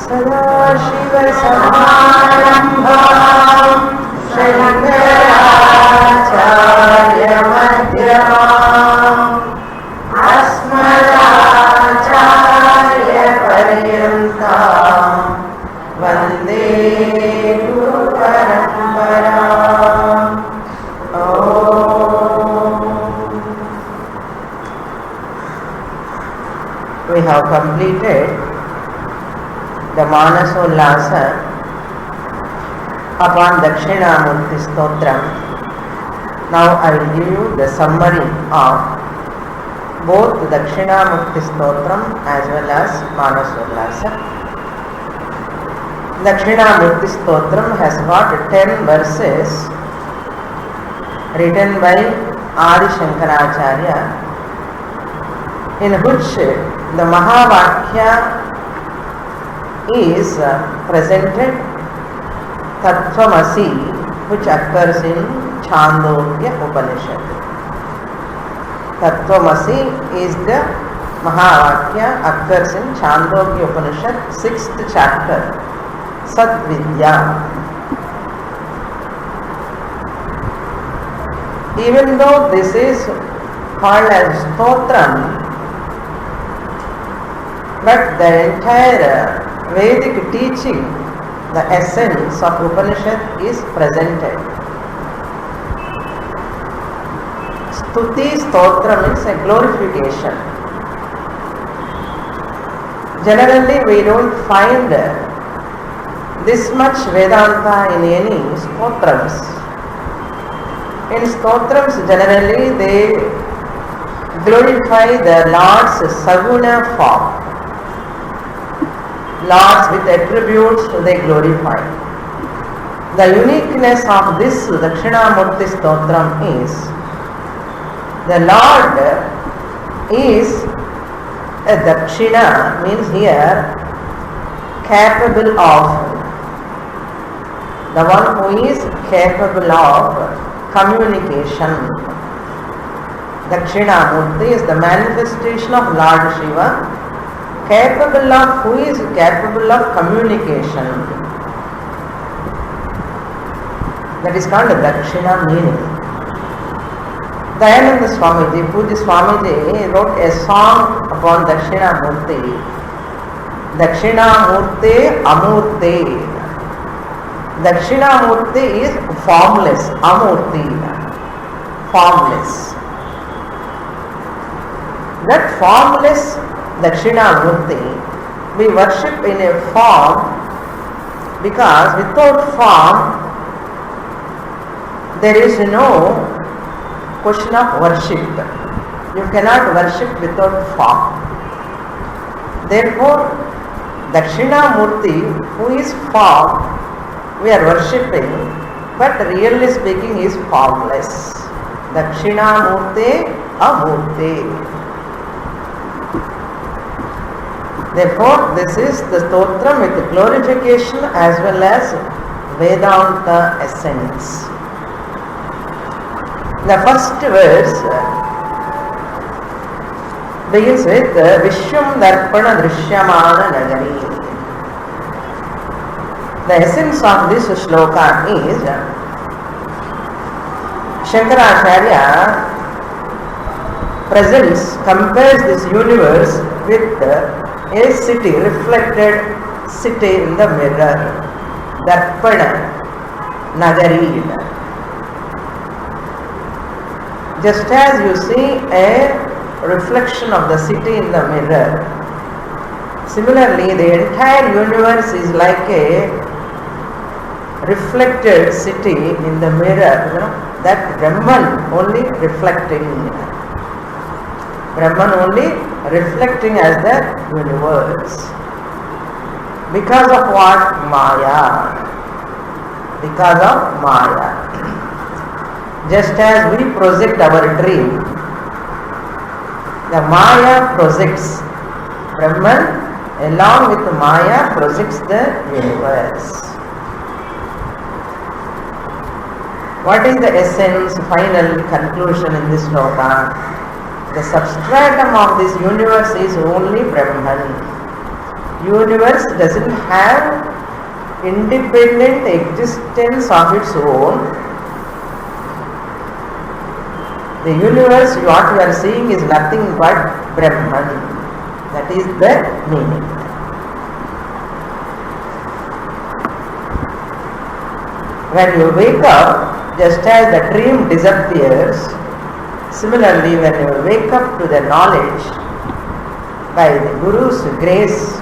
सदाशिवसमारम्भां शङ्कराचार्यमध्यमाम् अस्मदाचार्यपर्यन्तां वन्दे गुरुपरम्पराम्. We have completed the Manasollasa upon Dakshinamurthy Stotra. Now I will give you the summary of both Dakshinamurthy Stotram as well as Manasollasa. Dakshinamurthy Stotram has got 10 verses written by Adi Shankaracharya, in which the Mahavakya is presented, Tattvamasi, which occurs in Chandogya Upanishad. Tattvamasi is the Mahavakya, occurs in Chandogya Upanishad, 6th chapter, Satvidya. Even though this is called as Stotram, but the entire Vedic teaching, the essence of Upanishad is presented. Stuti Stotra means a glorification. Generally we don't find this much Vedanta in any Stotrams. In Stotrams generally they glorify the Lord's Saguna form. Lords with attributes they glorify. The uniqueness of this Dakshinamurthy Stotram is the Lord is a Dakshina, means here capable of, the one who is capable of communication. Dakshinamurthy is the manifestation of Lord Shiva, capable of, who is capable of communication. That is called Dakshina meaning. Dayananda Swamiji, Puja Swamiji wrote a song upon Dakshinamurthy. Dakshinamurthy Amurthy. Dakshinamurthy is formless, Amurthy, formless. That formless Dakshinamurthy we worship in a form, because without form there is no question of worship. You cannot worship without form. Therefore Dakshinamurthy, who is form, we are worshipping, but really speaking is formless. Dakshinamurthy Amurthy. Therefore, this is the Stotram with glorification as well as Vedanta essence. The first verse begins with Vishwam Darpana Drishyamana Nagari. The essence of this shloka is Shankaracharya compares this universe with a city, reflected city in the mirror, Darpana Nagari. Just as you see a reflection of the city in the mirror, similarly the entire universe is like a reflected city in the mirror, that Brahman only reflecting. Brahman only reflecting as the universe. Because of what? Maya. Because of Maya. Just as we project our dream, the Maya projects. Brahman along with Maya projects the universe. What is the essence, final conclusion in this sloka? The substratum of this universe is only Brahman. Universe doesn't have independent existence of its own. The universe, what you are seeing, is nothing but Brahman. That is the meaning. When you wake up, just as the dream disappears, similarly when you wake up to the knowledge by the Guru's grace,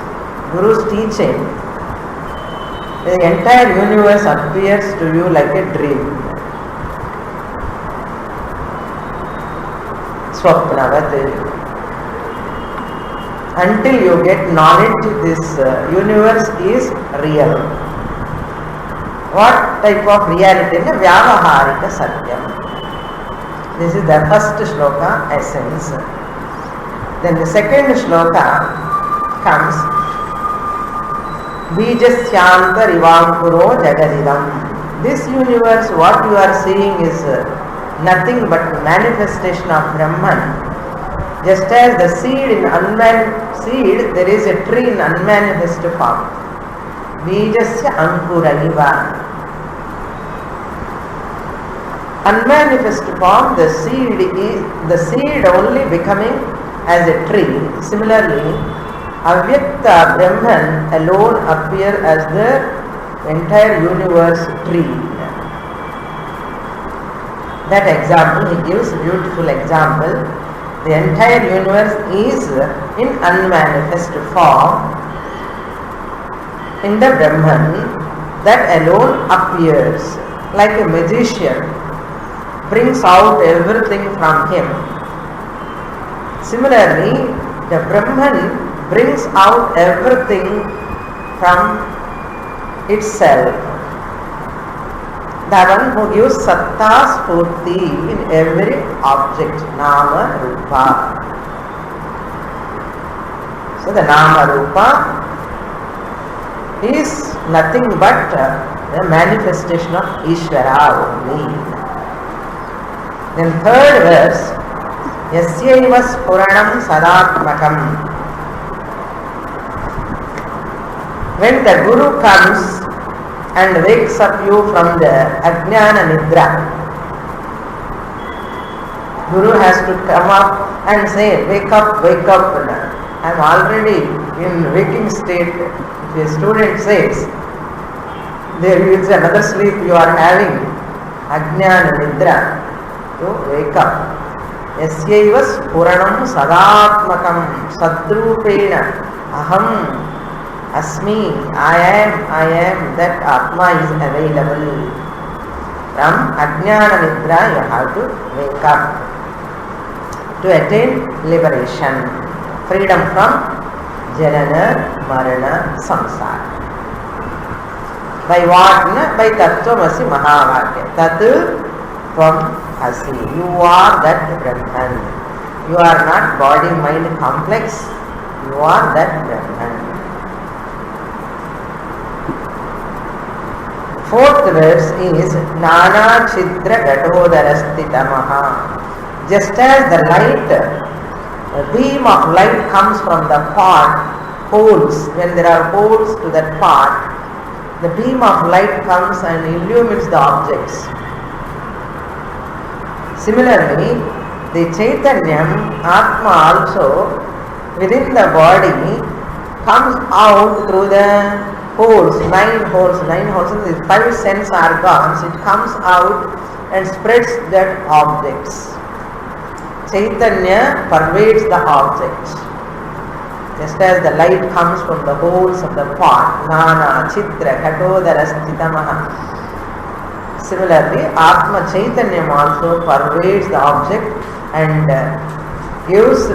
Guru's teaching, the entire universe appears to you like a dream. Swapnavati. Until you get knowledge, this universe is real. What type of reality? Vyavaharika Satyam. This is the first shloka essence. Then the second shloka comes Bijasyanta Rivankuro Jagadidam. This universe, what you are seeing, is nothing but manifestation of Brahman. Just as the seed in seed, there is a tree in unmanifest form. Bijasya Ankuraiva. Unmanifest form, the seed only becoming as a tree. Similarly, Avyakta Brahman alone appear as the entire universe tree. That example, he gives a beautiful example. The entire universe is in unmanifest form in the Brahman, that alone appears like a magician, brings out everything from him. Similarly, the Brahman brings out everything from itself. The one who gives satta spurti in every object, nama rupa. So the nama rupa is nothing but the manifestation of Ishvara only. Then third verse, yasyaiva spuranam sadatmakam. When the Guru comes and wakes up you from the Ajnana Nidra, Guru has to come up and say, wake up, wake up. I am already in waking state. If a student says, there is another sleep you are having, Ajnana Nidra, you wake up. Yasyaiva spuranam sadatmakam sadrupena aham Asmi, I am, that Atma is available. From Ajnana Nidra you have to wake up to attain liberation, freedom from Janana, Marana, Samsara. By what? By Tattvamasi Mahavakya. Tatu Tvam Asi. You are that Brahman. You are not body-mind complex. You are that Brahman. Fourth verse is Nana Chidra Gatodarastitamaha. Just as the light, a beam of light comes from the pot, holes, when there are holes to that pot, the beam of light comes and illumines the objects. Similarly, the Chaitanyam, Atma also, within the body, comes out through the holes, nine holes, and the five sense organs, it comes out and spreads that objects. Chaitanya pervades the objects. Just as the light comes from the holes of the pot, Nana, Chitra, Gatodarastitamaha. Similarly, Atma Chaitanyam also pervades the object and gives,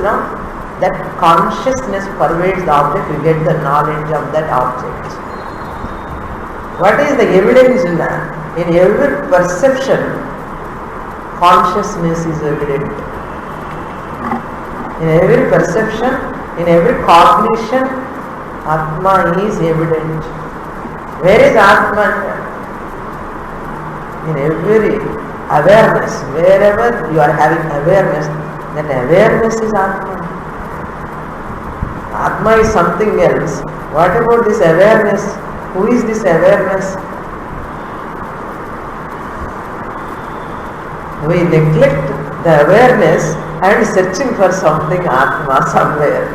that consciousness pervades the object, you get the knowledge of that object. What is the evidence in that? In every perception, consciousness is evident. In every perception, in every cognition, Atma is evident. Where is Atma? In every awareness. Wherever you are having awareness, that awareness is Atma. Atma is something else. What about this awareness? Who is this awareness? We neglect the awareness and searching for something Atma somewhere.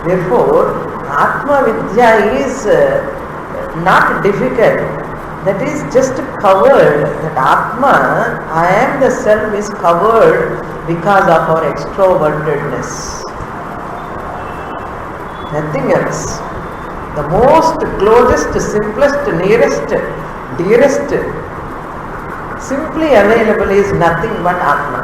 Therefore, Atma Vidya is not difficult. That is just covered. That Atma, I am the self, is covered because of our extrovertedness. Nothing else. The most closest, simplest, nearest, dearest, simply available is nothing but Atma.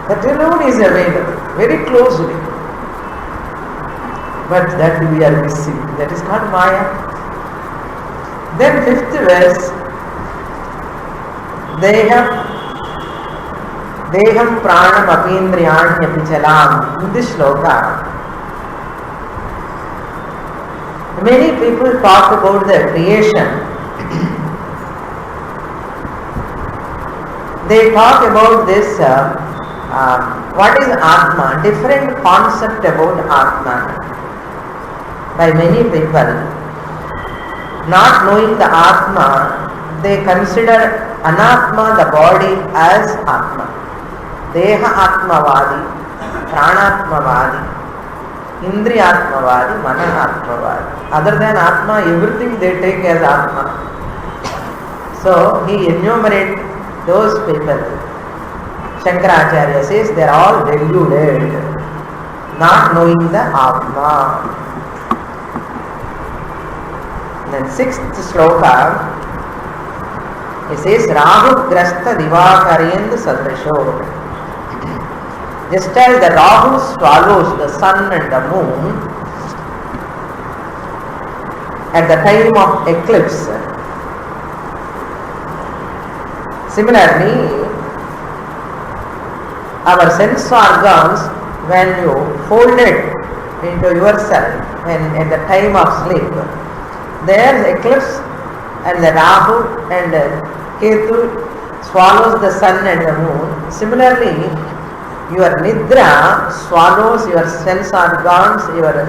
That alone is available, very closely. But that we are missing. That is called Maya. Then 5th verse, Deham pranam apindriyanya pichalam. In this shloka, many people talk about the creation. They talk about this, what is Atma, different concept about Atma. By many people, not knowing the Atma, they consider Anatma, the body, as Atma. Deha Atmavadi, Pranatmavadi, Indriyatmavadi, Manatmavadi. Other than Atma, everything they take as Atma. So he enumerates those people. Shankaracharya says they are all deluded, not knowing the Atma. Then 6th shloka, he says, Rahu grasta divakaryendu sadrisho. Just as the Rahu swallows the sun and the moon at the time of eclipse, similarly, our sense organs, when you fold it into yourself, when at the time of sleep, there is eclipse and the Rahu and Ketu swallows the sun and the moon. Similarly, your Nidra swallows your sense organs, your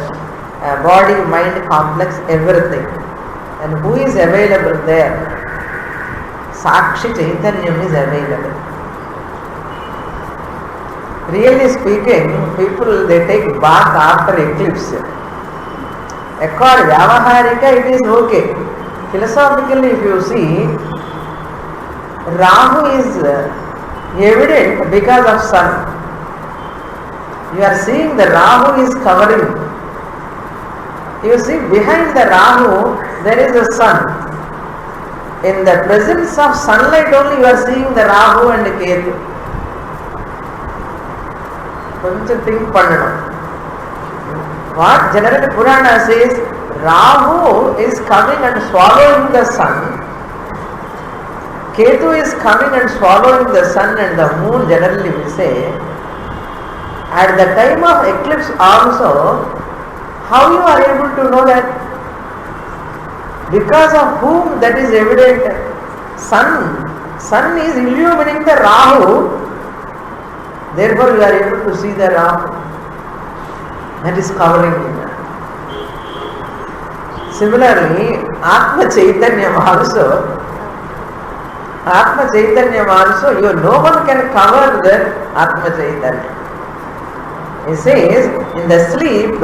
body, mind complex, everything. And who is available there? Sakshi Chaitanyam is available. Really speaking, people, they take bath after eclipse. According to Vyavaharika, it is okay. Philosophically, if you see, Rahu is evident because of sun. You are seeing the Rahu is covering. You see, behind the Rahu, there is a sun. In the presence of sunlight only, you are seeing the Rahu and Ketu. Koncham think pannanam. What generally Purana says, Rahu is coming and swallowing the sun. Ketu is coming and swallowing the sun and the moon, generally we say. At the time of eclipse also, how you are able to know that? Because of whom that is evident? Sun. Sun is illumining the Rahu. Therefore you are able to see the Rahu. That is covering him. Similarly, Atma Chaitanyam also, no one can cover the Atma Chaitanya. He says, in the sleep,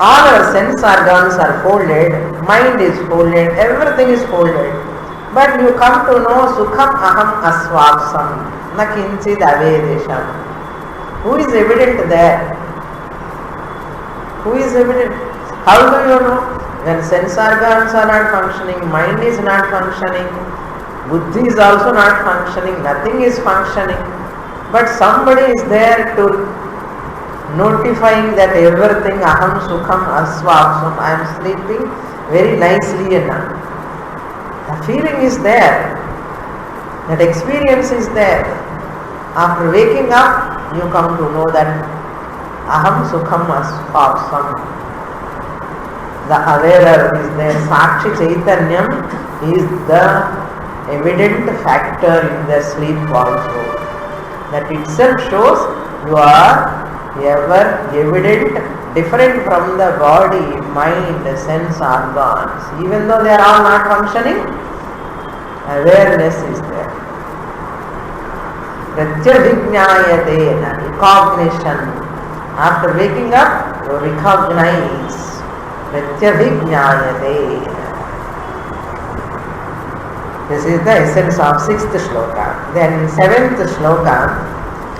all our sense organs are folded, mind is folded, everything is folded. But you come to know Sukham Aham Aswapsam, Na Kinchid Avedesham. Who is evident there? Who is evident? How do you know? When sense organs are not functioning, mind is not functioning, buddhi is also not functioning, nothing is functioning. But somebody is there to notifying that everything, aham sukham aswapsam, I am sleeping very nicely enough. The feeling is there, that experience is there. After waking up, you come to know that aham sukham aswapsam. The awarer is there. Sakshi Chaitanyam is the evident factor in the sleep also. That itself shows you are ever evident, different from the body, mind, sense organs. Even though they are all not functioning, awareness is there. Pratyabhignayate, recognition. After waking up, you recognize. Pratyabhignayate. This is the essence of 6th shloka. Then 7th shloka,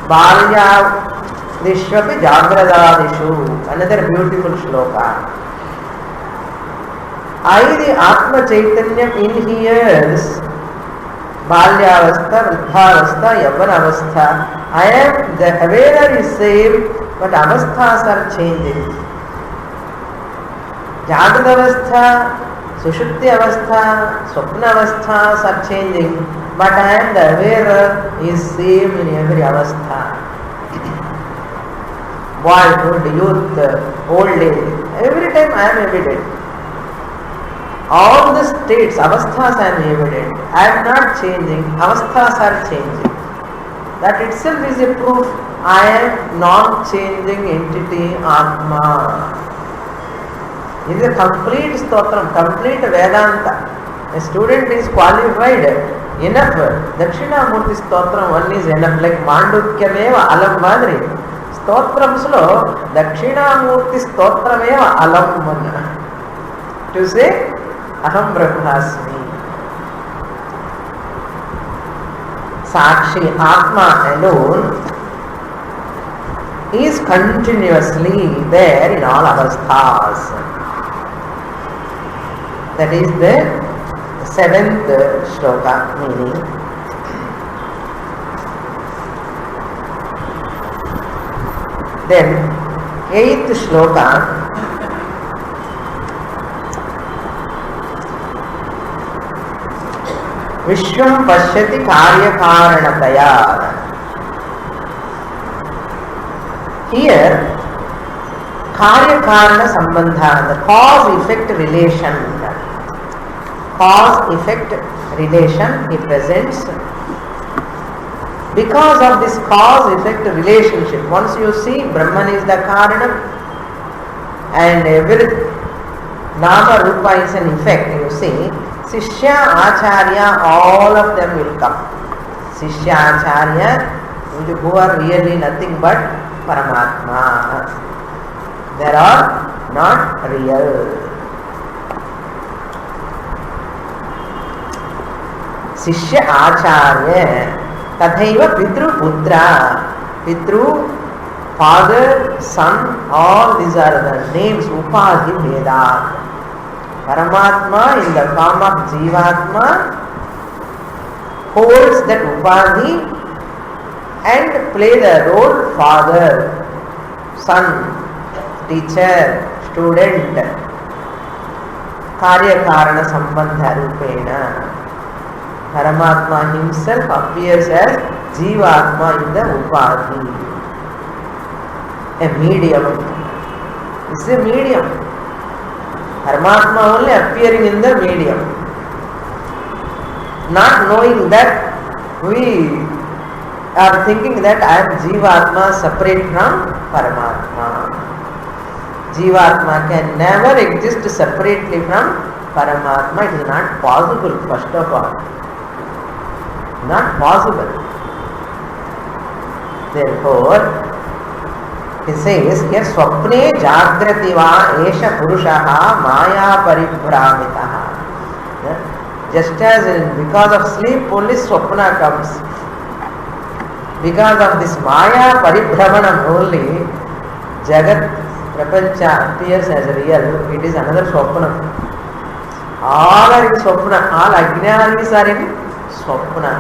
Balya Dishvapi Jagradadishu, another beautiful shloka. I, the Atma Chaitanyam, inheres Balyavastha, Vruddhavastha, Yavanavastha. I am, the wearer is same, but avasthas are changing. Jagradavastha, Sushupti avastha, Swapna avasthas are changing, but I am the wearer is same in every avastha. Boyhood, youth, old age, every time I am evident. All the states, avasthas I am evident. I am not changing, avasthas are changing. That itself is a proof I am non-changing entity, Atma. It is a complete Stotra, complete Vedanta. A student is qualified enough. Dakshinamurthy Stotra one is enough, like Mandukyameva Alam Madri. Stotramslo Dakshinamurthy Stotrameva Alam Mana. To say Aham Brahmasmi. Sakshi Atma alone is continuously there in all avasthas. That is the 7th shloka meaning. Then 8th shloka, Vishwam Pashyati Karyakaranataya. Here, Karya-Karana Sambandha, the cause-effect relation. Cause-effect relation he presents. Because of this cause-effect relationship, once you see Brahman is the Karana and every Nama Rupa is an effect, you see, Sishya, Acharya, all of them will come. Sishya, Acharya, who are really nothing but Paramatma. They are not real. Sishya Acharya, Tathaiva Pitru Putra. Pitru, father, son, all these are the names, Upadhi Veda. Paramatma in the form of Jivatma holds that Upadhi and play the role father, son, teacher, student, Karya-Karana Sambandha Rupena. Paramatma himself appears as Jivatma in the Upadhi. A medium. It's a medium. Paramatma only appearing in the medium. Not knowing that we are thinking that I am Jivatma separate from Paramatma. Jivatma can never exist separately from Paramatma. It is not possible, first of all. Not possible. Therefore, he says here, Swapne Jagrativa Esha Purushaha Maya Paribhramitaha. Just as because of sleep only Swapna comes. Because of this Maya Paribhramanam only, Jagat Prapancha appears as real. It is another Swapna. All are in Swapna. All Ajnanis are in Swapna.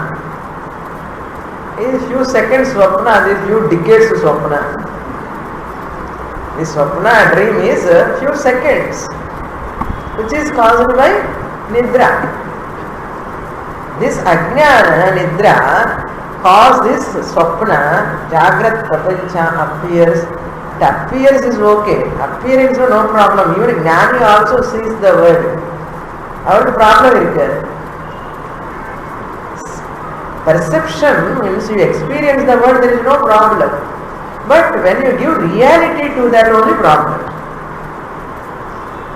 In few seconds Swapna, in few decades Swapna. This Swapna dream is a few seconds, which is caused by Nidra. This Ajnana Nidra cause this Swapna, Jagrat Prapancha appears. It appears is okay. Appearance is no problem. Even Jnani also sees the word. Our problem is Perception means you experience the world, there is no problem. But when you give reality to that, only problem.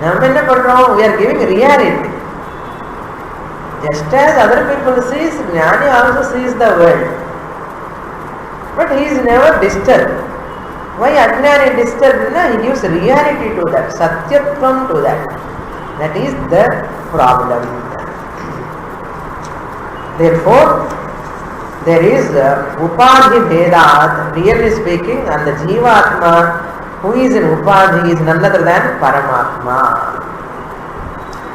Now, we are giving reality. Just as other people sees, Jnani also sees the world. But he is never disturbed. Why Ajnani is disturbed? He gives reality to that, Satyatvam to that. That is the problem. Therefore, there is Upadhi Vedat, really speaking, and the Jivatma who is in Upadhi is none other than Paramatma.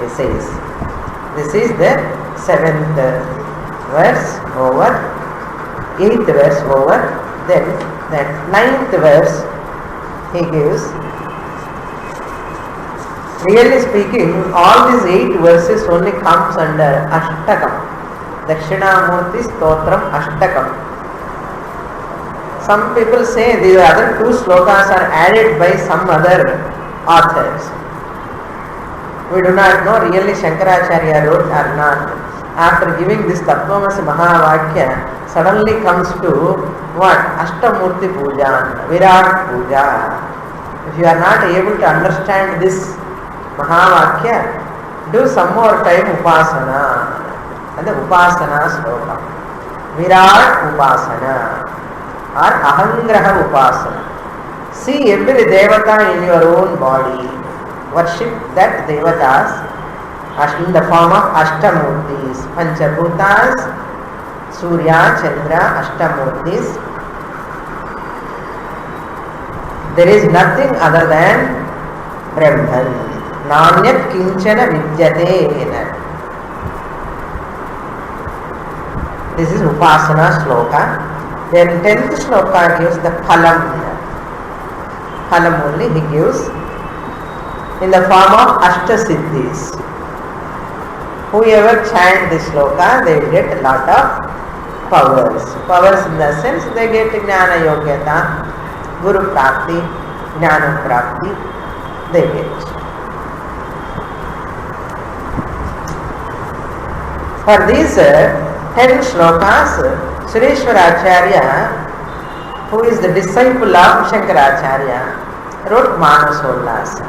He says. This is the 7th verse over, 8th verse over, then that 9th verse he gives. Really speaking, all these 8 verses only comes under Ashtakam. Dakshinamurthy Stotram Ashtakam. Some people say the other 2 slokas are added by some other authors. We do not know really Shankaracharya wrote or not. After giving this Tattvamasi Mahavakya, suddenly comes to what? Ashtamurti Puja, Virat Puja. If you are not able to understand this Mahavakya, do some more time Upasana. And the Upasana sloka. Virat Upasana or Ahangraha Upasana. See every Devata in your own body. Worship that Devatas in the form of Ashtamurtis. Panchabhutas, Surya, Chandra, Ashtamurtis. There is nothing other than Brahman. Nanyat Kinchana Vidyate. This is Upasana sloka. Then 10th sloka gives the Phalam. Phalam only he gives in the form of Ashtasiddhis. Whoever chant this sloka, they will get a lot of powers. Powers in the sense they get Jnana Yogyata, Guru Prapti, Jnana Prapti, they get. For these 10 shlokas, Sureshwaracharya, who is the disciple of Shankaracharya, wrote Manasollasa.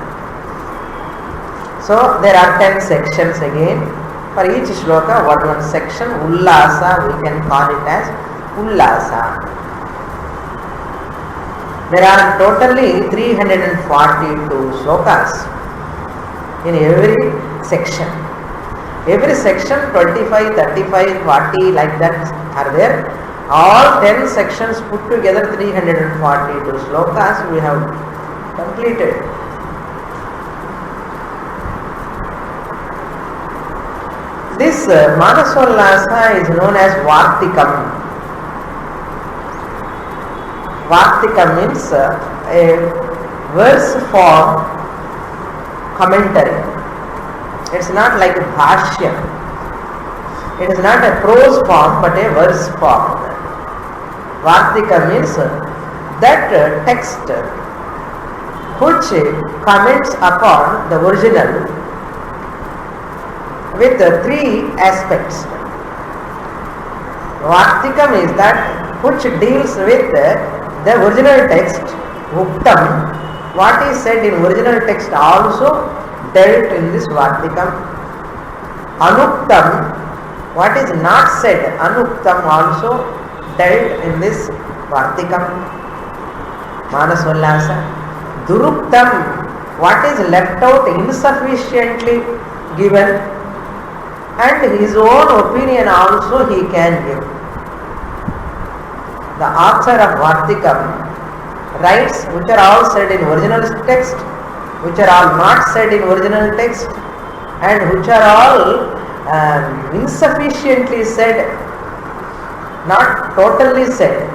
So there are 10 sections again. For each shloka, one section, Ullasa, we can call it as Ullasa. There are totally 342 shlokas in every section. Every section 25, 35, 40 like that are there. All 10 sections put together 342 shlokas we have completed. This Manasollasa is known as Vartikam. Vartikam means a verse form commentary. It's not like a bhashya. It is not a prose form but a verse form. Vartika means that text which comments upon the original with 3 aspects. Vartikam is that which deals with the original text, Uktam, what is said in original text also dealt in this Vartikam. Anuktam, what is not said, Anuktam also dealt in this Vartikam, Manasollasa. Duruktam, what is left out insufficiently given, and his own opinion also he can give. The author of Vartikam writes which are all said in original text, which are all not said in original text, and which are all insufficiently said, not totally said.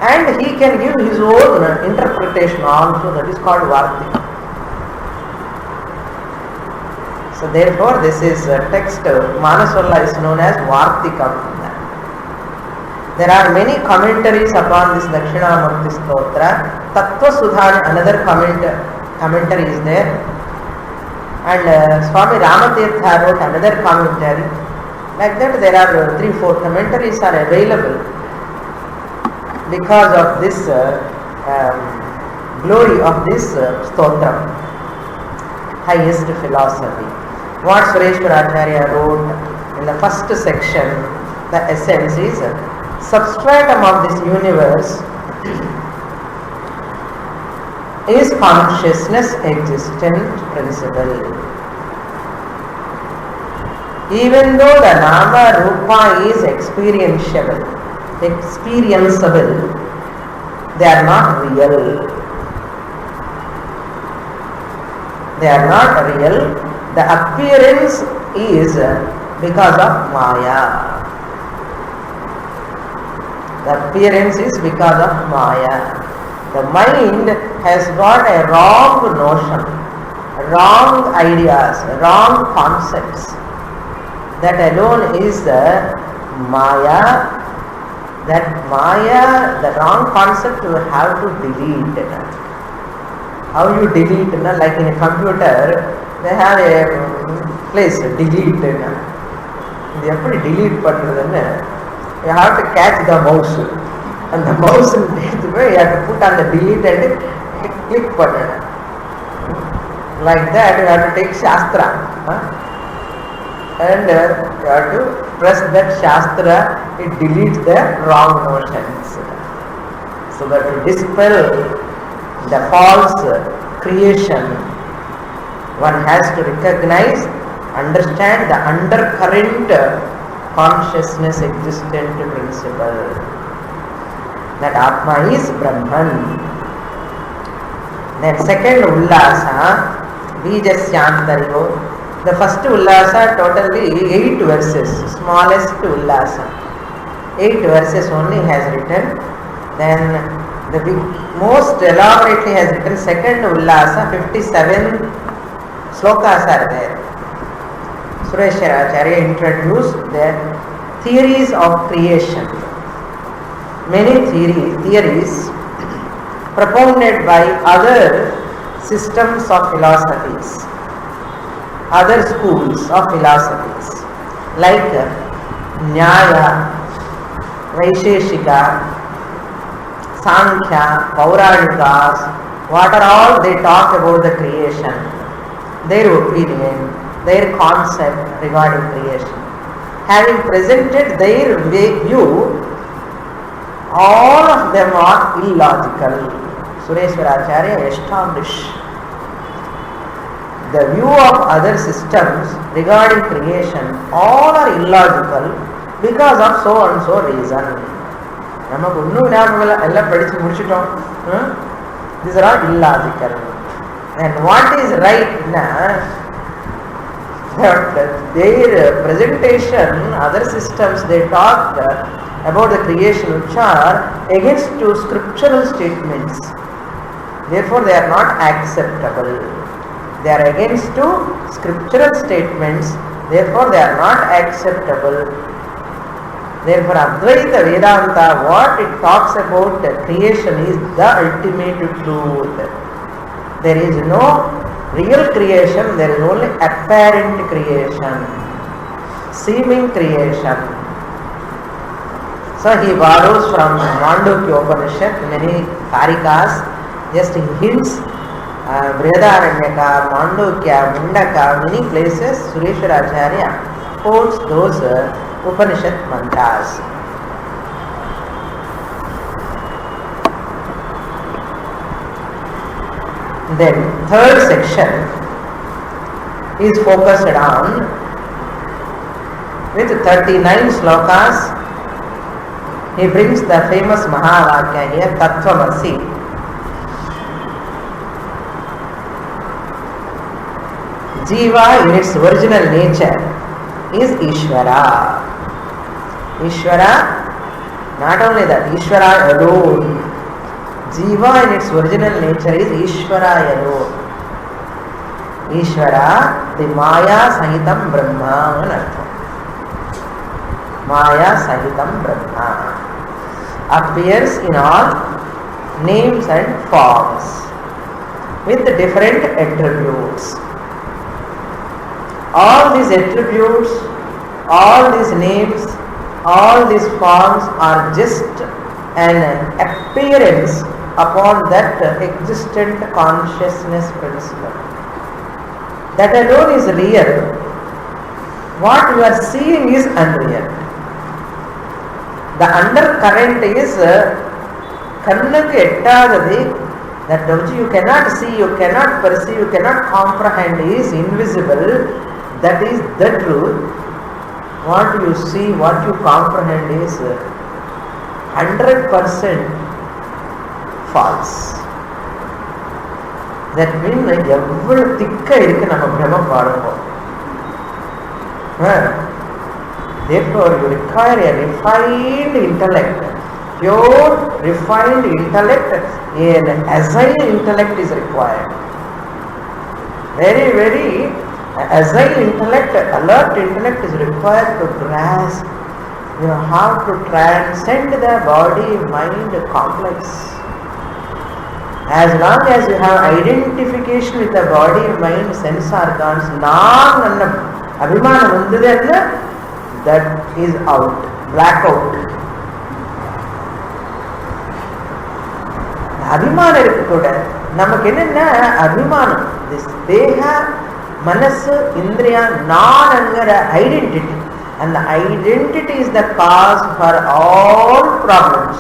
And he can give his own interpretation also, that is called Vartika. So therefore this is text, Manasolla is known as Vartikam. There are many commentaries upon this Dakshinamurthy Stotra. Tattva Sudha, another commentary is there. And Swami Ramatirtha wrote another commentary. Like that there are 3-4 commentaries are available because of this glory of this Stotra, highest philosophy. What Sureshwaracharya wrote in the first section, the essence is substratum of this universe is consciousness existent principle. Even though the Nama Rupa is experienceable, they are not real. They are not real. The appearance is because of Maya. The appearance is because of Maya. The mind has got a wrong notion, wrong ideas, wrong concepts. That alone is the Maya. That Maya, the wrong concept, you have to delete. How you delete? Like in a computer, they have a place, delete. You have to delete. You have to catch the mouse. And the mouse, you have to put on the delete and click button. Like that, you have to take Shastra. And you have to press that Shastra, it deletes the wrong notions. So that to dispel the false creation, one has to recognize, understand the undercurrent consciousness existent principle. That Atma is Brahman. Then second Ullasa, Bijasyantaryo. The first Ullasa, totally 8 verses, smallest Ullasa. 8 verses only has written. Then the most elaborately has written second Ullasa, 57 slokas are there. Sureshwaracharya introduced the theories of creation. Many theories propounded by other systems of philosophies, other schools of philosophies like Nyaya, Vaisheshika, Sankhya, Pauranikas, what are all they talk about the creation, their opinion, their concept regarding creation. Having presented their view, all of them are illogical. Sureshwaracharya established the view of other systems regarding creation, all are illogical because of so and so reason. These are all illogical. And what is right now? Their presentation, other systems, they talk about the creation which are against to scriptural statements. Therefore, they are not acceptable. They are against to scriptural statements. Therefore, they are not acceptable. Therefore, Advaita Vedanta, what it talks about creation is the ultimate truth. There is no real creation, there is only apparent creation, seeming creation. So he borrows from Mandukya Upanishad, many Karikas, just hints, Brihadaranyaka, Mandukya, Mundaka, many places Sureshwaracharya quotes those Upanishad mantras. Then third section is focused on with 39 slokas. He brings the famous Mahavakya here, Tattvamasi. Jiva in its original nature is Ishvara. Ishvara, not only that, Ishvara alone. Jiva in its original nature is Ishvara alone. Ishvara, the Maya Sahitam Brahma. Maya Sahitam Brahma appears in all names and forms with different attributes. All these attributes all these names, all these forms are just an appearance upon that existent consciousness principle. That alone is real. What you are seeing is unreal. The undercurrent is kannukku ettadadi, that which you cannot see, you cannot perceive, you cannot comprehend, is invisible. That is the truth. What you see, what you comprehend is 100% false. That means evvadu thikka irukku nama brahma paadum. Therefore you require a refined intellect, pure refined intellect. An agile intellect is required. Very, very agile intellect, alert intellect is required to grasp. You have to transcend the body-mind complex. As long as you have identification with the body-mind sense organs, non abhimana undhudanna, that is out, blackout. அபிமானம் இருக்கு கூட. நமக்கு என்னன்னா அபிமானம், this தேக மனசு இந்திரியா நான்ங்கிற identity. And the identity is the cause for all problems.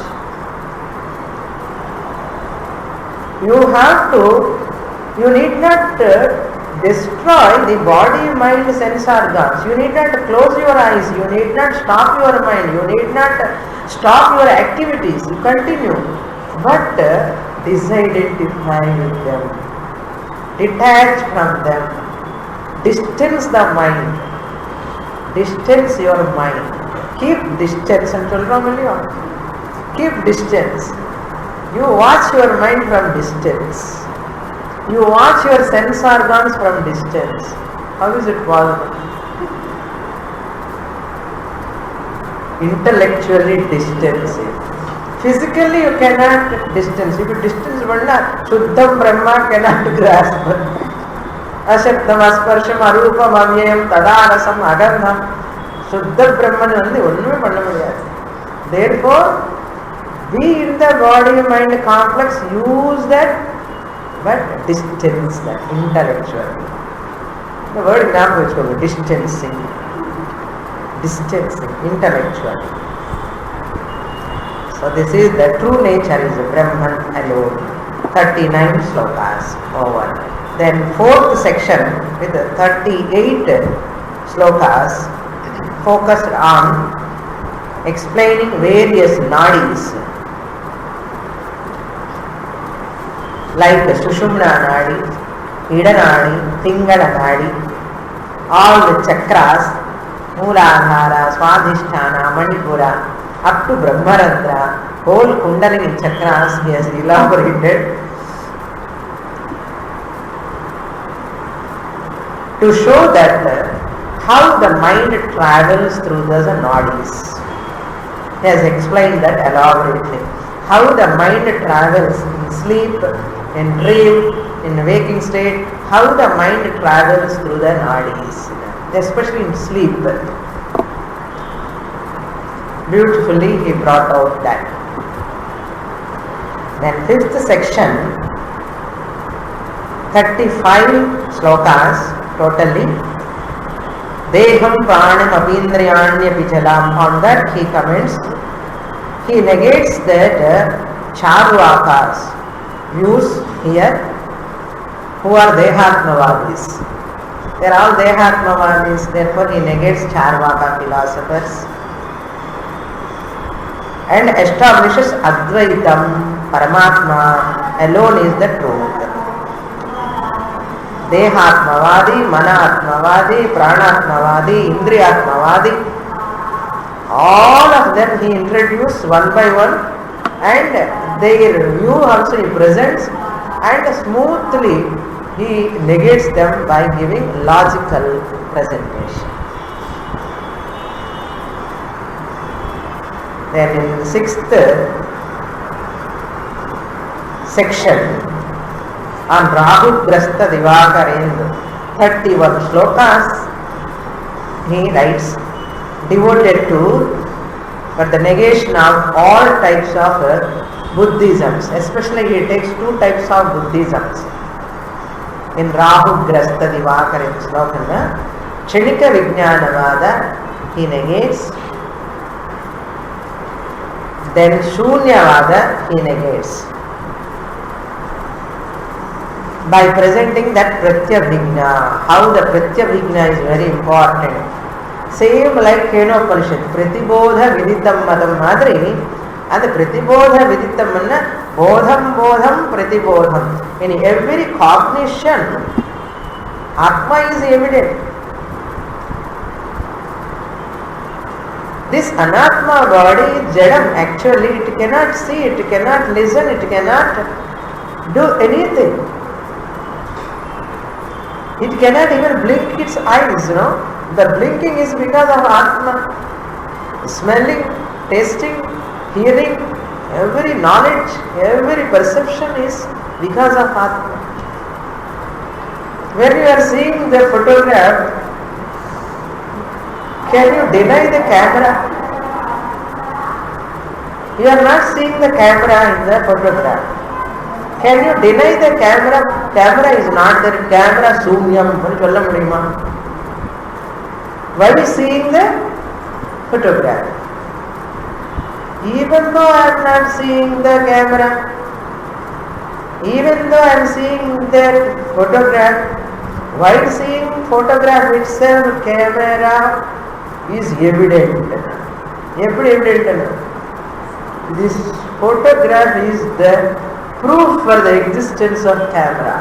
You need not destroy the body, mind, sense organs. You need not close your eyes. You need not stop your mind. You need not stop your activities. You continue. But disidentify with them. Detach from them. Distance the mind. Distance your mind. Keep distance. Keep distance. You watch your mind from distance. You watch your sense organs from distance. How is it possible? Intellectually distance it. Physically you cannot distance. If you distance Shuddham Brahma cannot grasp. Ashaktam Asparsham Arupam Avyayam Tadarasam Agandham. Shuddha Brahman onnume panna mudiyadhu. Therefore, be in the body mind complex, use that, but distance that intellectually. The word example is distancing. Distancing intellectually. So this is the true nature is Brahman alone. 39 slokas over. Then fourth section with 38 slokas focused on explaining various nadis like Sushumna nadi, Ida nadi, Pingala nadi, all the chakras, Mooladhara, Swadhisthana, Manipura, up to Brahmarandra, whole Kundalini chakras he has elaborated to show that how the mind travels through the nadis. He has explained that elaborately. How the mind travels in sleep, in dream, in waking state, how the mind travels through the nadis, especially in sleep. Beautifully he brought out that. Then fifth section, 35 slokas totally. Deham pranam apindriyanya pichalam. On that he comments, he negates that charvakas views here, who are dehatmavadis. They are all dehatmavadis, therefore he negates charvaka philosophers and establishes Advaitam, Paramatma alone is the truth. Dehatmavadi, Manatmavadi, Pranatmavadi, Indriyatmavadi, all of them he introduced one by one, and their view also he presents, and smoothly he negates them by giving logical presentation. Then in the sixth section on Rahu Grasta Divakarendra, 31 slokas, he writes, devoted to for the negation of all types of Buddhisms. Especially he takes two types of Buddhisms. In Rahu Grasta Divakara Slokana, Kshanika Vijnanavada he negates, then Shunyavada he negates. By presenting that Pratyabhigna, how the Pratyabhigna is very important. Same like Kenopanishad, Pratibodha Viditam Madam Madri, and the Pratibodha Viditam Manna, Bodham Bodham Pratibodham. In every cognition, Atma is evident. This Anatma body, Jadam, actually it cannot see, it cannot listen, it cannot do anything. It cannot even blink its eyes, The blinking is because of Atma. Smelling, tasting, hearing, every knowledge, every perception is because of Atma. When you are seeing the photograph, can you deny the camera? You are not seeing the camera in the photograph. Can you deny the camera? Camera is not there. Camera sunyam. Why are you seeing the photograph? Even though I am not seeing the camera, even though I am seeing the photograph, while seeing photograph itself, camera is evident. Evident. This photograph is the proof for the existence of camera.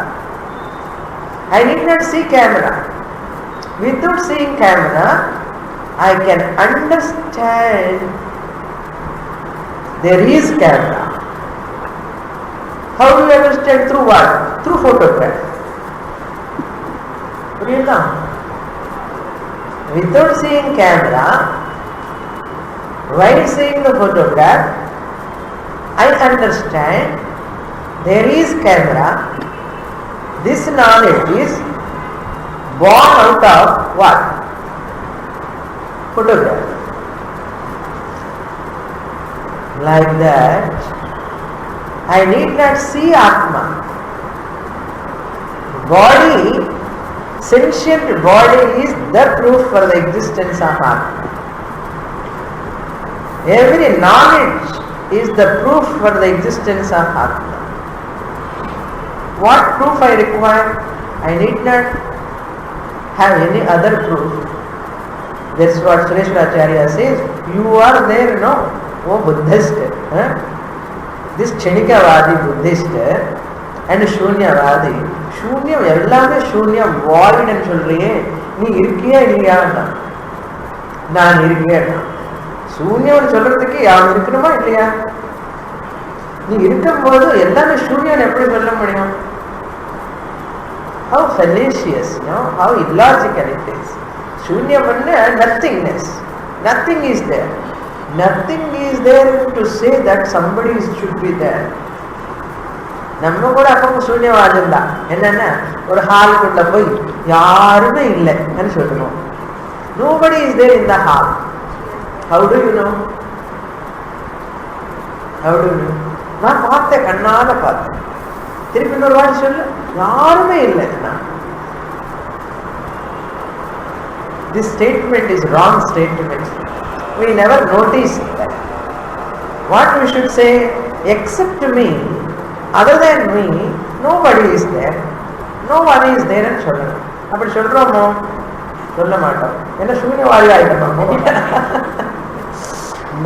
I need not see camera. Without seeing camera, I can understand there is camera. How do you understand? Through what? Through photograph. Without seeing camera, while seeing the photograph, I understand there is camera. This knowledge is born out of what? Photograph. Like that, I need not see Atma. Body, sentient body is the proof for the existence of Atma. Every knowledge is the proof for the existence of Atma. What proof I require? I need not have any other proof. That's what Sureshwaracharya says. You are there, no? Oh Buddhist. This Kshanikavadi Buddhist and Shunyavadi. Shunyam, ellame Shunyam, void and சொல்றியே நீ இருக்கியா இல்லையான்னா நான் இருக்கேன்னா சூன்யம் சொல்றதுக்கு யாரும் இருக்கணுமா இல்லையா? நீ இருக்கும்போது எல்லாமே சூன்யம் எப்படி சொல்ல முடியும்? How fallacious, how illogical it is. Shunyam is nothingness. Nothing is there. Nothing is there to say that somebody should be there. நம்ம கூட அப்போ சூன்யவாதம் தான். என்னன்னா ஒரு ஹாலுக்குள்ள போய் யாருமே இல்லைன்னு சொல்லணும். Nobody is there in the hall. How do you know? How do you know? நான் பார்த்தேன், கண்ணால பார்த்தேன். திருப்பி இன்னொரு வாட்டி சொல்லு, யாருமே இல்லை. This statement is wrong statement. We never notice that. What we should say, except me, other than me, nobody is there. No one is there and சொல்லணும். அப்படி சொல்றோமோ? சொல்ல மாட்டோம். என்ன சூன்யவாதி ஆயிட்டோமோ?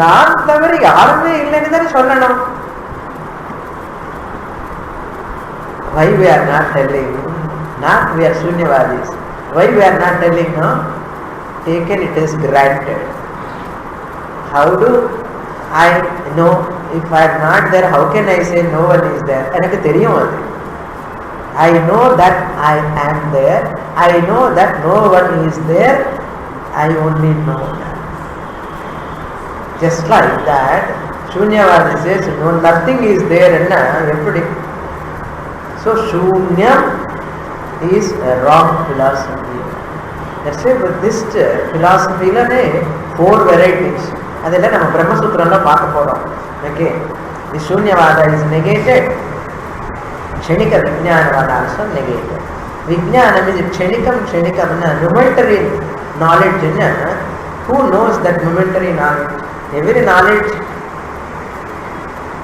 நான் தவிர யாருமே இல்லைன்னு தானே சொல்லணும். Why we are not telling? Not we are Shunyavadis. Why we are not telling? Taken it is granted. How do I know if I am not there? How can I say no one is there? எனக்கு தெரியும் அது. I know that I am there. I know that no one is there. I only know that. Just like that, Shunyavadi says, no, nothing is there. So Shunyam is a wrong philosophy. That's why with this philosophy, 4 varieties. Adella nama Brahma Sutra la paaka porom. Okay. The Shunyavada is negated. Kshanika Vijnanavada also negated. Vijnanam is Kshanikam momentary knowledge. Who knows that momentary knowledge? Every knowledge,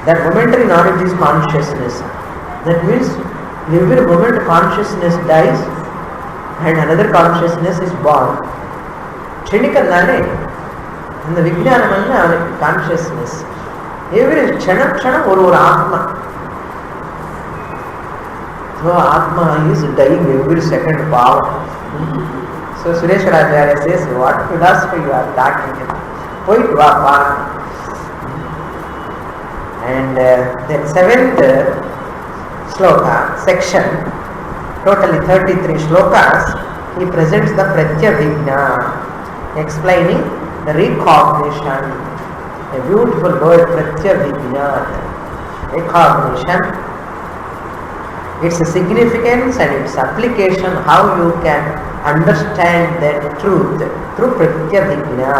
that momentary knowledge is consciousness. That means every moment consciousness dies and another consciousness is born. Kshanikam and the Vijnanam consciousness. Every Kshanam or Atma. So Atma is dying every second power. So Sureshwaracharya says, what philosophy you are talking about? And then 7th sloka, section, totally 33 slokas, he presents the Pratyavijna, explaining the recognition. A beautiful word, Pratyavijna, recognition. Its significance and its application, how you can understand that truth through Pratyavijna.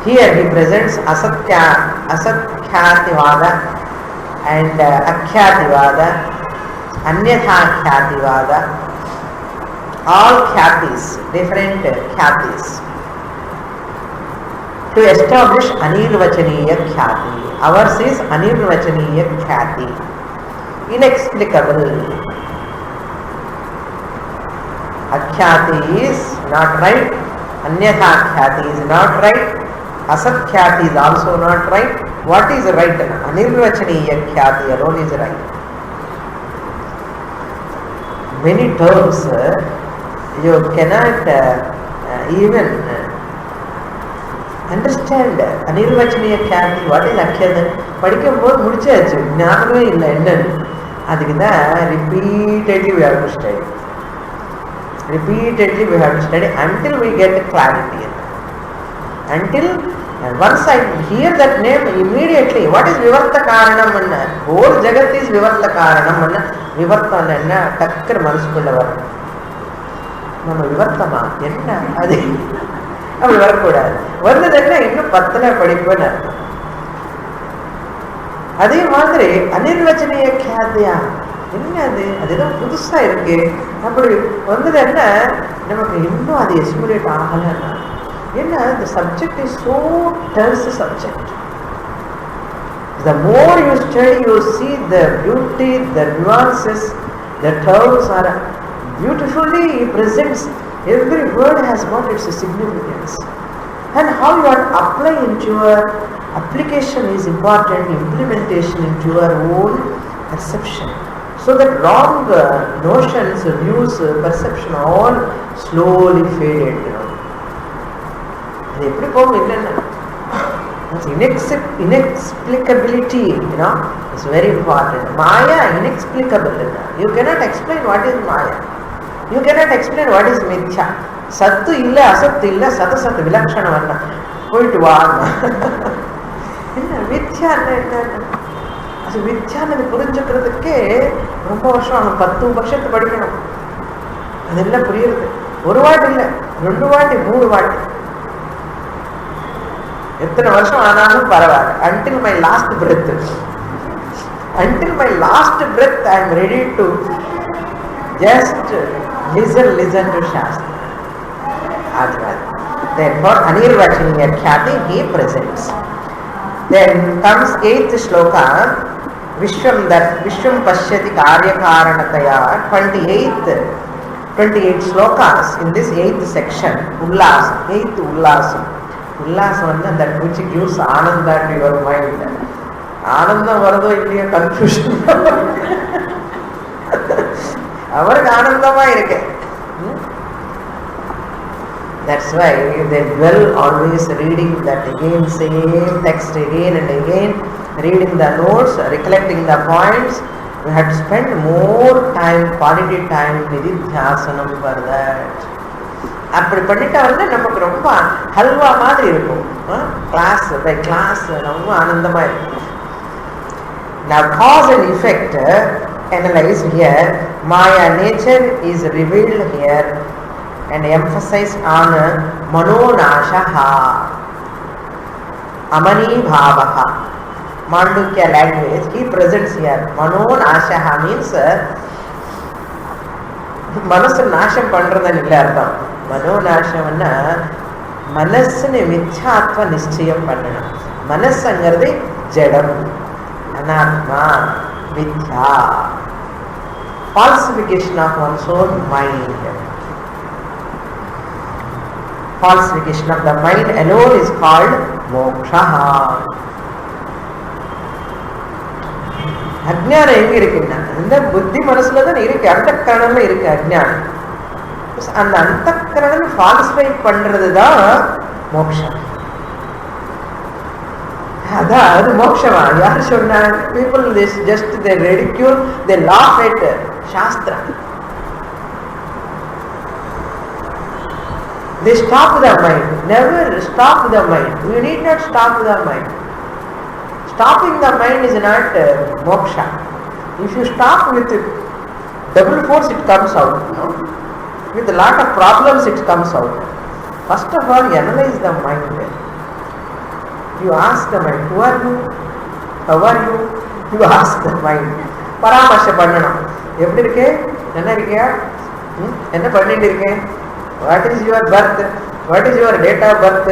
Here he presents Asatyativada and Akyativada, Anyatha-Kyativada, all Kyatis, different Kyatis, to establish Anirvachaniya Khyati. Ours is Anirvachaniya Khyati, inexplicable. Akhyati is not right, Anyatha Khyati is not right, Asat Khyati is also not right. What is right? Anirvachaniya Khyati alone is right. Many terms you cannot even understand. Anirvachaniya Khyati, what is Akhyati? Padikkumbodhu mudichachu, gnanamame illa ennu. Adukku repeatedly we have to study. Repeatedly we have to study until we get clarity. Until once I hear that name, immediately, what is Vivarta Karanam? Whole Jagat is Vivarta Karanam. Vivarta enna takkar manasukulla varum. Nama Vivartama enna adi apdi varakudadu. Vandadella innu 10ல படிப்பேன்னு அர்த்தம். அதே மாதிரி அனிர்வச்சனீய க்யாதியா என்ன அதுதான் புதுசா இருக்கு. அப்படி வந்தது என்ன நமக்கு இன்னும் அது estimate ஆகலன்னா the subject is so terse subject. The more you study, you see the beauty, the nuances, the terms are beautifully presents. Every word has got its significance. And how you are applying into your application is important, implementation into your own perception. So that wrong notions, views, perception all slowly faded. Inexplicability, is very important. Maya, inexplicable. You cannot explain what is Maya. You cannot explain what is Mithya. Sattu illa, asattu illa, satasat vilakshana vanna. Poitu vaana. Mithya enna? அது மித்யான்னு புரிஞ்சுக்கிறதுக்கே ரொம்ப வருஷம் 10 வருஷத்து படிக்கணும். அதெல்லாம் புரியுறது ஒரு வாட்டி இல்லை, 2 வாட்டி 3 வாட்டி எத்தனை வருஷம் ஆனாலும் பரவாயில்ல. Until my last breath, I am ready to just listen to Shastra. Therefore, Anirvachaniya Khyati he presents. Then comes 8th shloka, Vishwam Pashyati Karya Karanataya, 28 slokas in this 8th section, Ullasam, 8th Ullasam. Ullasam is that which gives Ananda to your mind. Ananda varado illiya confusion. Avarku Anandama irukke. That's why they dwell always reading that again, same text again and again, reading the notes, recollecting the points. We have to spend more time, quality time, nididhyasanam for that. அப்படி பண்ணிட்டா நமக்கு ரொம்ப ஹல்வா மாதிரி இருக்கும். Class by class ரொம்ப ஆனந்தமா இருக்கும். Now cause and effect analyze here. Maya nature is revealed here and emphasized on Manonashaha, Amani Bhavaha. Mandukya language he presents here. Manonashaha means Manasu Nasham Pandradhan illa artham. Manonashamana Manasane Mithyaatva Nischayam Pandanam. Manassangarde Jadam, Anatma, Mithya, falsification of one's own mind. Falsification of the mind alone is called moksha. Ajnana enga irukna indha buddhi manasula dhaan irukku, antakaranamla irukku ajnana. And antakaranam falsify pandrathu dhaan moksha. That's moksha. Yaar sonna people they ridicule, they laugh at Shastra. They stop the mind. Never stop the mind. You need not stop the mind. Stopping the mind is not moksha. If you stop with double force, it comes out. No? With a lot of problems, it comes out. First of all, analyze the mind. You ask the mind, who are you? How are you? You ask the mind. Paramasha Pandanam. Eppadi irukke? Enna irukkiya? Enna pannindi irukke? What is your birth? What is your date of birth?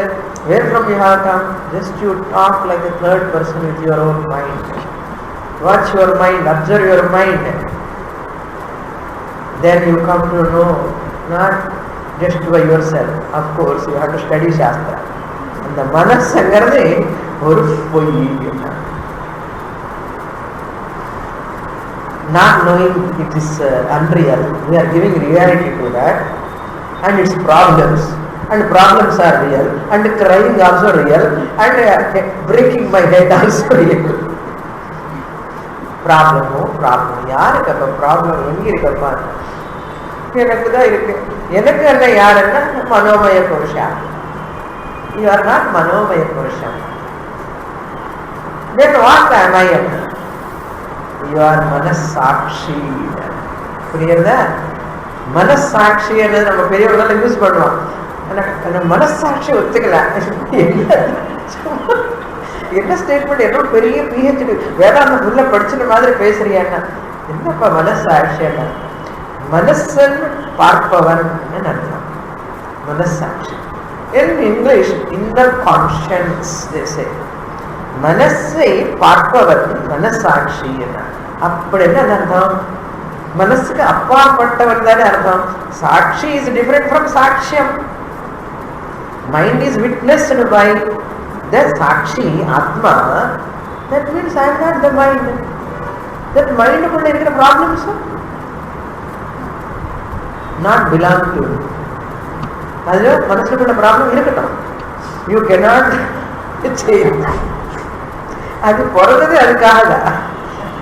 Where from you have come? Just you talk like a third person with your own mind. Watch your mind, observe your mind. Then you come to know, not just by yourself. Of course, you have to study Shastra. And the Manassangarde oru poyi. Not knowing it is unreal. We are giving reality to that. And its problems. And problems are real. And crying also real. And breaking my head also real. Problem. Yaarukku appa problem enga irukappa? Enakku da irukku. Enakku alla yaarunna Manomaya Purusha. You are not Manomaya Purusha. Then what am I? You are Manasakshi. புரியுதா? மனசாட்சி என்னது நம்ம பெரியவர்கள் use பண்ணுவோம். மனசாட்சி ஒத்துக்கல. என்ன statement, என்ன பெரிய PhD வேதாந்த உள்ள படிச்சுன மாதிரி பேசுறியான்னா என்னப்பா மனசாட்சி? மனசன் பார்ப்பவன் அர்த்தம் மனசாட்சி. In English, inner conscience they say. மனசை பார்ப்பவன் மனசாட்சி. அப்படி என்ன அர்த்தம்? மனசுக்கு அப்பாற்பட்டவன் தானே அர்த்தம். சாட்சி is different from சாட்சியம். Mind is witnessed by the Sakshi, Atma. That means I am not the mind. That mind kulla irukra problems not belong to you. Adhu manasukkulla problem irukattum. You cannot change. அது பிறந்தது அதுக்காக தான்.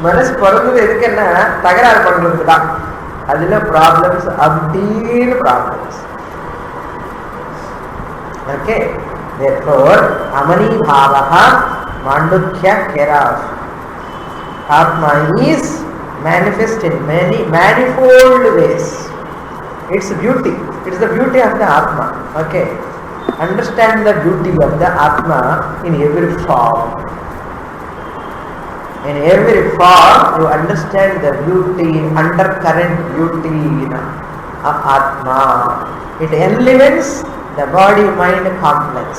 மனசு பிறந்தது எதுக்குன்னா தகராறு பண்றதுக்கு தான். அதுல ப்ராப்ளம்ஸ் அப்படின்னு problems. Okay, therefore Amani Bhavaha Mandukya Keraf. Atma is manifest in many manifold ways. It's beauty. It's the beauty of the Atma. Okay, understand the beauty of the Atma in every form. In every form you understand the beauty, undercurrent beauty of Atma. It enlivens the body-mind complex.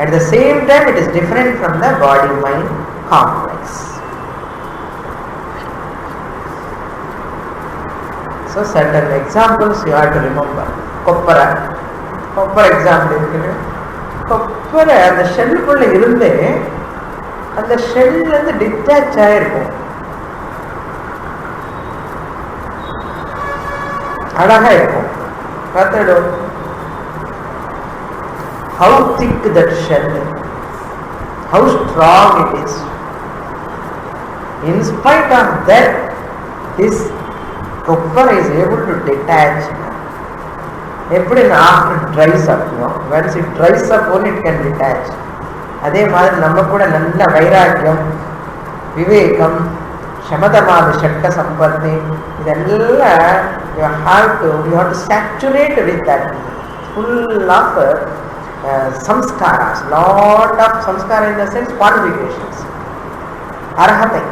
At the same time, it is different from the body-mind complex. So, certain examples you have to remember. Koppara example. Koppara, the shell kulla irundhe, and the shell and the detach aayirukku. Alaga irukku. How thick that shell, how strong it is. In spite of that, this copper is able to detach. After it dries up, once it dries up, only it can detach. அதே மாதிரி நம்ம கூட நல்ல வைராக்கியம், விவேகம், Shamadamada Shakta Sampatti, you have to saturate with that, full of samskaras, lot of samskara in the sense qualifications. Arhate.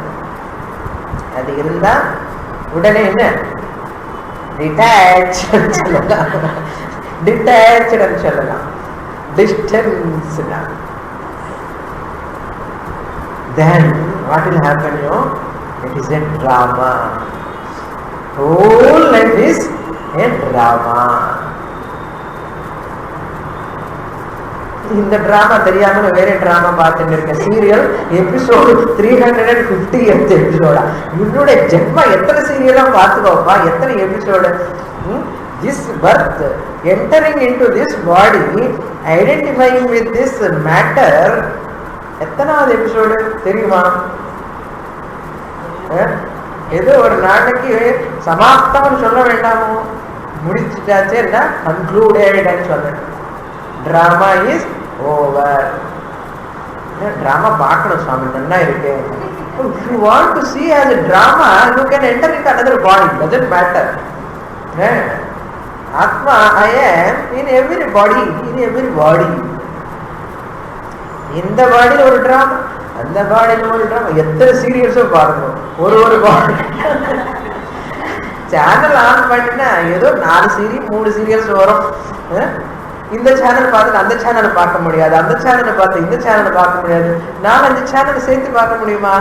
அது இருந்தா உடனே என்ன detached சொல்லலாம், distance. Then what will happen? It is a drama. Whole life is a drama. இந்த drama தெரியாம வேற drama பார்த்துட்டு இருக்க. Serial episode 350th எபிசோடா? என்னோட ஜென்மா எத்தனை சீரியலா பார்த்துக்கோப்பா, எத்தனை episode. This birth, entering into this body, identifying with this matter, எத்தனாவது எபிசோடு தெரியுமா? ஏதோ ஒரு நாளைக்கு சமாப்தம் சொல்ல வேண்டாமோ, முடிச்சுட்டாச்சே என்ன கன்க்ளூடட் சொல்ல. Drama is over. Drama பார்க்கணும் சுவாமி, நல்லா இருக்கு. If you want to see as a drama, you can enter into another body, doesn't matter. Atma, I am in every body, இந்த பாடியில் ஒரு டிராமா, அந்த பாடியில் ஒரு டிராமா. எத்தனை சீரியல்ஸும் பார்க்கணும், ஒரு பாடி. சேனல் ஆன் பண்ணினா ஏதோ 4 சீரியல் 3 சீரியல்ஸ் வரும். இந்த சேனல் பார்த்து அந்த சேனலை பார்க்க முடியாது, அந்த சேனலை பார்த்து இந்த சேனலை பார்க்க முடியாது. 4-5 சேனலை சேர்த்து பார்க்க முடியுமா?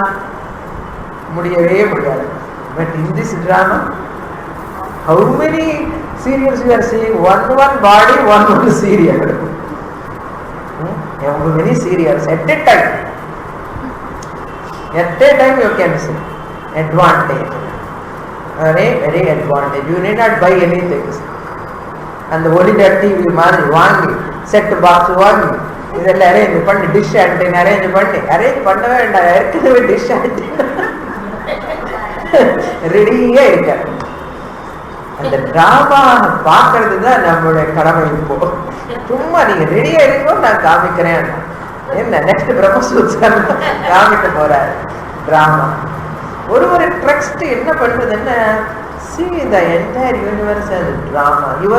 முடியவே முடியாது. But in this drama, how many serials you are seeing? One body, one serial. How many serials at a time? At a time you can see. Advantage. Very advantage. You need not buy anything. அந்த ஒளிடர் TV மாதிரி வாங்கி, set box வாங்கி, இதெல்லாம் arrange பண்ணி, dish ஆன்டின் arrange பண்ண வேண்டாம், ஏற்கனவே dish ஆன்டின் ரெடியே இருக்க. அந்த டிராமா பார்க்கறது தான் நம்மளுடைய கடமை. இப்போ சும்மா நீங்க ரெடியா இருக்கோம், நான் காமிக்கிறேன். என்ன நெக்ஸ்ட் பிரம்மசூத்திரம் காமிக்க போறாரு டிராமா. ஒரு டெக்ஸ்ட் என்ன பண்றதுன்னா, see the entire universe as a drama. You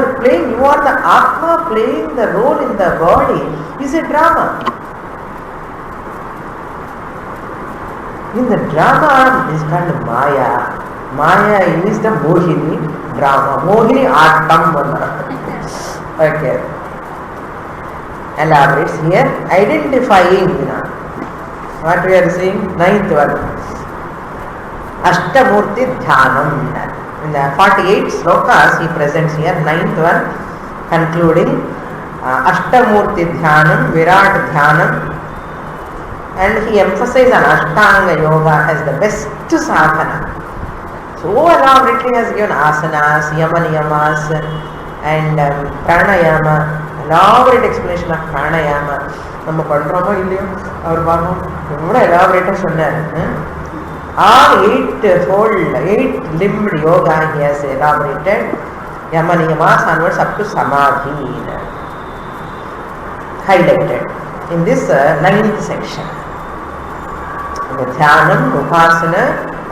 are playing, you are the Atma playing the role in the body is a drama. In the drama is called Maya. Maya is the Mohini drama. Mohini Attam. Okay. Elaborates here, identifying. What we are seeing, 9th one. Ashtamurti Dhyanam. In the 48 slokas he presents here, 9th one concluding Ashtamurti Dhyanam, Virat Dhyanam, and he emphasizes on Ashtanga Yoga as the best sadhana. So elaborately has given asanas, yama niyamas, and pranayama, elaborate explanation of pranayama. நம்ம பண்றோமோ இல்லையோ அவர் பார்க்கணும், எவ்வளோ elaborate சொன்னார். All 8-limbed yoga he has elaborated, yama niyamas onwards up to samadhi, highlighted in this 9th section. The dhyanam, upasana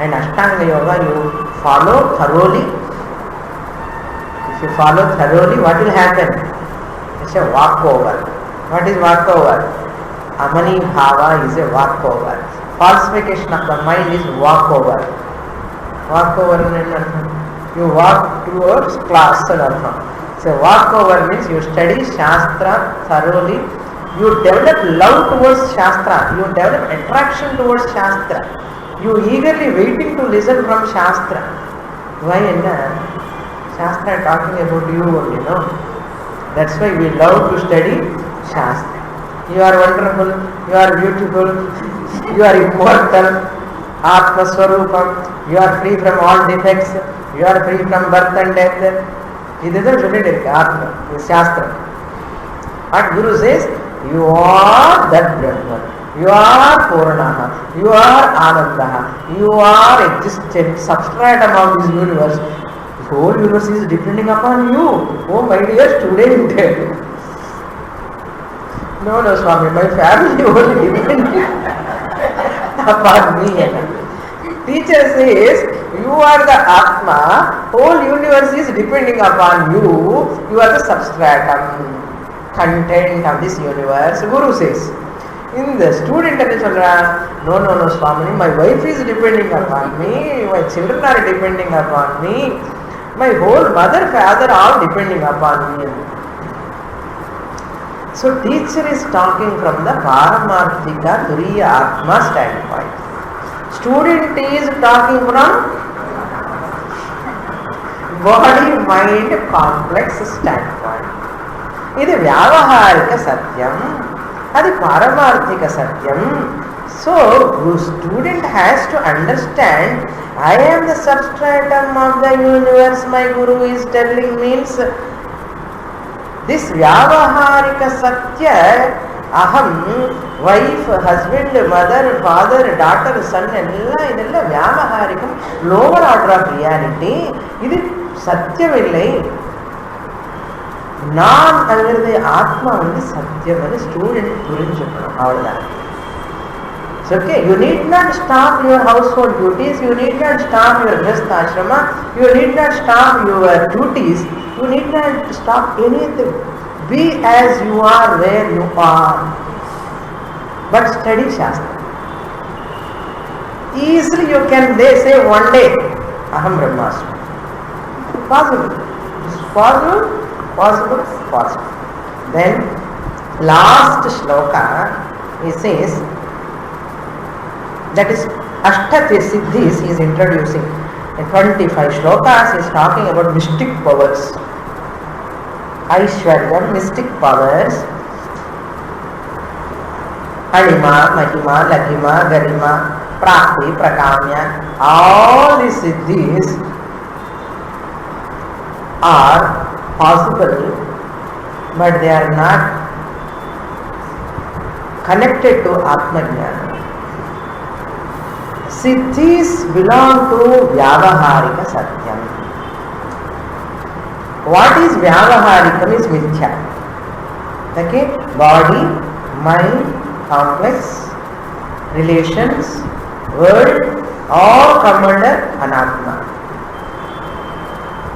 and ashtanga yoga you follow thoroughly. If you follow thoroughly, what will happen? It's a walkover. What is walkover? Amani bhava is a walkover. Falsification of the mind is walkover. Walkover means you walk towards class. So walkover means you study Shastra thoroughly. You develop love towards Shastra. You develop attraction towards Shastra. You eagerly waiting to listen from Shastra. Why? Shastra talking about you only, no? That's why we love to study Shastra. You are wonderful, you are beautiful, you are immortal, Atma Swarupam, you are free from all defects, you are free from birth and death. This is the Atma, the Shastra. What Guru says, you are that Brahman, you are Puranaha, you are Anandaha, you are existent, substratum of this universe. The whole universe is depending upon you. Oh my dear student. No, Swami, my family only depends upon me. Teacher says, you are the Atma, whole universe is depending upon you, you are the substratum, content of this universe. Guru says. In the student no, Swamini, my wife is depending upon me, my children are depending upon me, my whole mother, father all depending upon me. So teacher is talking from the Paramarthika Turiya Atma standpoint. Student is talking from body-mind complex standpoint. This is Vyavaharika Satyam. That is Paramarthika Satyam. So, student has to understand, I am the substratum of the universe, my Guru is telling, means this Vyavaharika Satya, Aham, wife, husband, mother, father, daughter, son, idella Vyavaharikam, lower order of reality. This is Satyam. நான் அங்கிறது ஆத்மா சத்தியம் student புரிஞ்சுக்கணும். அவ்வளவுதான். Okay, you need not stop your household duties, you need not stop your grihastha ashrama, you need not stop your duties, you need not stop anything. Be as you are where you are, but study Shastra. Easily you can say one day Aham Brahmasmi. Possible. It's possible. Possible. Then last shloka he says, that is Ashtati Siddhis he is introducing. In 25 shlokas he is talking about mystic powers, Aishwaryam, mystic powers, Alima, Mahima, Laghima, Garima, Prakti, Prakamya. All these Siddhis are possible, but they are not connected to Atma Jnana. Siddhis belong to Vyavaharika Satyam. What is Vyavaharikam is Mithya. Okay? Body, mind, complex, relations, world, all come under Anatma.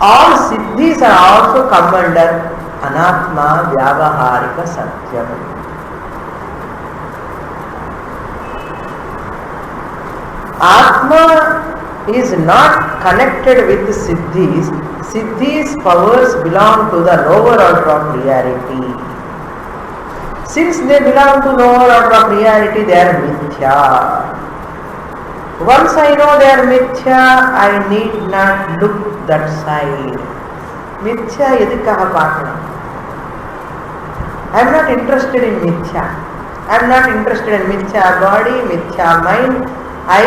All Siddhis are also come under Anatma Vyavaharika Satyam. Atma is not connected with Siddhis. Siddhis powers belong to the lower order of reality. Since they belong to lower order of reality, they are Mithya. Once I know they are Mithya, I need not look that side. Mithya edukkaga paakana. I am not interested in Mithya. I am not interested in Mithya body, Mithya mind. I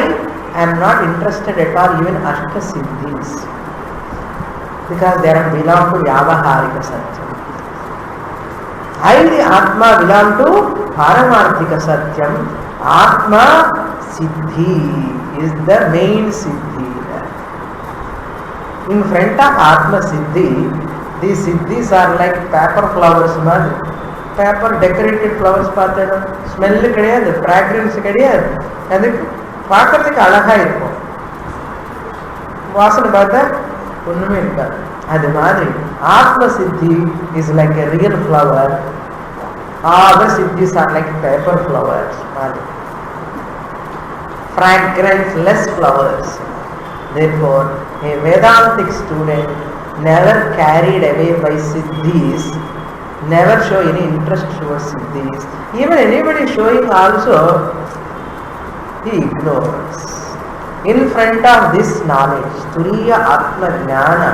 am not interested at all even Ashta Siddhis, because they are belong to Vyavaharika Satyam. I, the Atma, belong to Paramarthika Satyam. Atma Siddhi is the main Siddhi. In front of Atma Siddhi, these Siddhis are like paper flowers. Paper decorated flowers, smell கிடையாது, fragrance கிடையாது, அது பார்க்கறதுக்கு அழகா இருக்கும், வாசனை பார்த்தா ஒண்ணுமே இருக்காது. அது மாதிரி Atma Siddhi is like a real flower. Other Siddhis are like paper flowers, fragrance-less flowers. Therefore, a Vedantic student never carried away by Siddhis, never show any interest towards Siddhis. Even anybody showing also, he ignores. In front of this knowledge, Turiya Atma Jnana,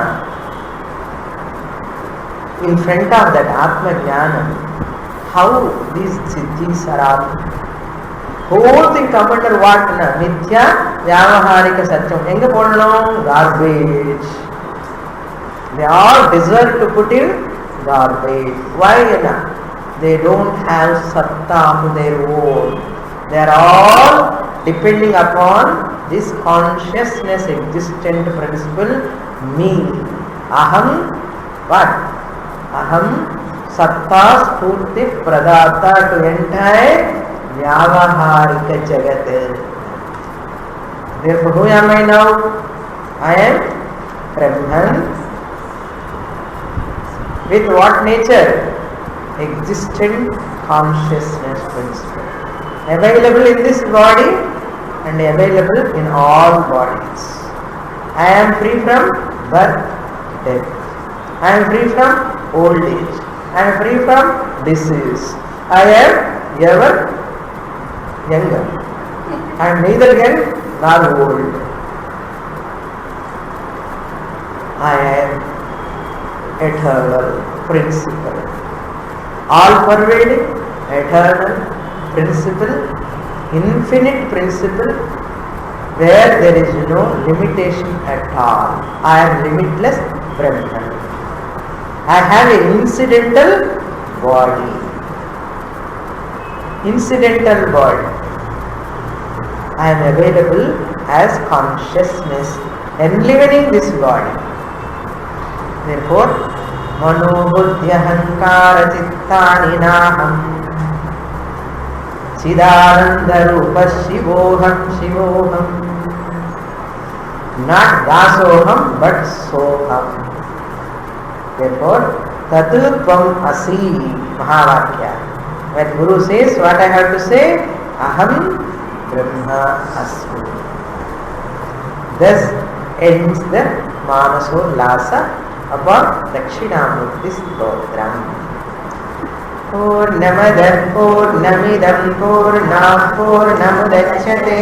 in front of that Atma Jnana, how these Siddhis are all, whole thing come under what? Mithya Vyavaharika Satyam. Enga podalum? Garbage. They all deserve to put in garbage. Why? They don't have satta of their own. They are all depending upon this consciousness existent principle, me. Aham, what? Aham satta spurti pradata to entire Vyavaharika Jagat. Therefore, who am I now? I am Brahman. With what nature? Existent consciousness principle. Available in this body and available in all bodies. I am free from birth, death. I am free from old age. I am free from disease. I am ever younger. I am neither young nor old. I am eternal principle. All pervading, eternal principle, infinite principle, where there is no limitation at all. I am limitless Brahman. I have an incidental body. Incidental body. I am available as consciousness enlivening this body. Therefore, Mano Buddhi Ahankara Chittani Naham Chidananda Rupa Shivoham. Not Dasoham but Soham. Therefore, Tatu Tvam Asi Mahavakya. When Guru says what I have to say, Aham Brahma Asmi. Thus ends the Manasollasa about Dakshinamurthy Stotra. Purnamada Purnamidam Purnam Purnamudachyate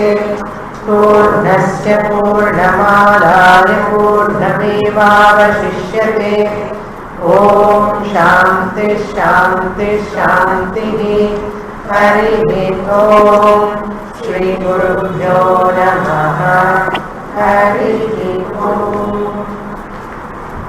Purnasya Purnamadaya Purnamevavashishyate. Om Shanti Shanti Shanti. Hari Om Shri Gurubhyo Namaha. Hari Om.